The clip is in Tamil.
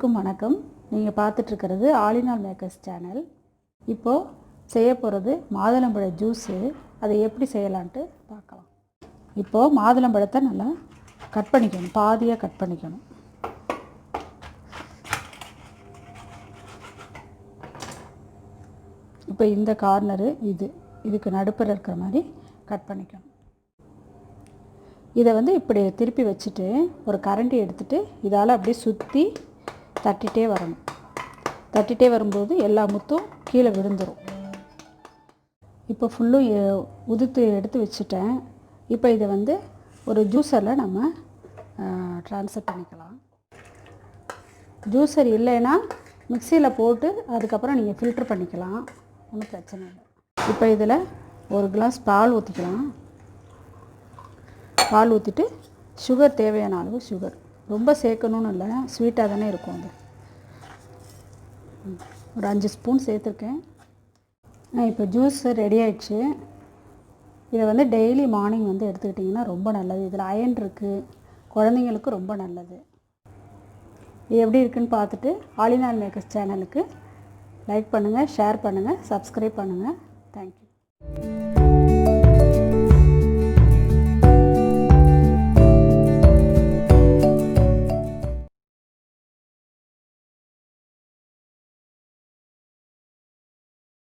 அனைவருக்கும் வணக்கம். நீங்கள் பார்த்துட்ருக்கிறது all in all makers channel. இப்போது செய்ய போகிறது மாதுளம்பழ ஜூஸு. அதை எப்படி செய்யலான்ட்டு பார்க்கலாம். இப்போது மாதுளம்பழத்தை நல்லா கட் பண்ணிக்கணும், பாதியாக கட் பண்ணிக்கணும். இப்போ இந்த கார்னரு இதுக்கு நடுப்புற இருக்கிற மாதிரி கட் பண்ணிக்கணும். இதை இப்படி திருப்பி வச்சுட்டு ஒரு கரண்டி எடுத்துகிட்டு இதால் அப்படியே சுற்றி தட்டிகிட்டே வரணும். தட்டிகிட்டே வரும்போது எல்லா முத்தும் கீழே விழுந்துடும். இப்போ ஃபுல்லும் உதுத்து எடுத்து வச்சுட்டேன். இப்போ இதை ஒரு ஜூஸரில் நம்ம ட்ரான்ஸ்ஃபர் பண்ணிக்கலாம். ஜூஸர் இல்லைன்னா மிக்சியில் போட்டு அதுக்கப்புறம் நீங்கள் ஃபில்ட்ரு பண்ணிக்கலாம், ஒன்றும் பிரச்சனை இல்லை. இப்போ இதில் ஒரு கிளாஸ் பால் ஊற்றிக்கலாம். பால் ஊற்றிட்டு சுகர் தேவையான அளவு சுகர், ரொம்ப சேர்க்கணுன்னு இல்லை, ஸ்வீட்டாக தானே இருக்கும். அது ஒரு 5 ஸ்பூன் சேர்த்துருக்கேன். இப்போ ஜூஸ் ரெடி ஆயிடுச்சு. இதை டெய்லி மார்னிங் எடுத்துக்கிட்டிங்கன்னா ரொம்ப நல்லது. இதில் அயன் இருக்குது, குழந்தைங்களுக்கு ரொம்ப நல்லது. இது எப்படி இருக்குன்னு பார்த்துட்டு ஆல் இன் ஆல் மேக்கர்ஸ் சேனலுக்கு லைக் பண்ணுங்கள், ஷேர் பண்ணுங்கள், சப்ஸ்கிரைப் பண்ணுங்கள். தேங்க்யூ.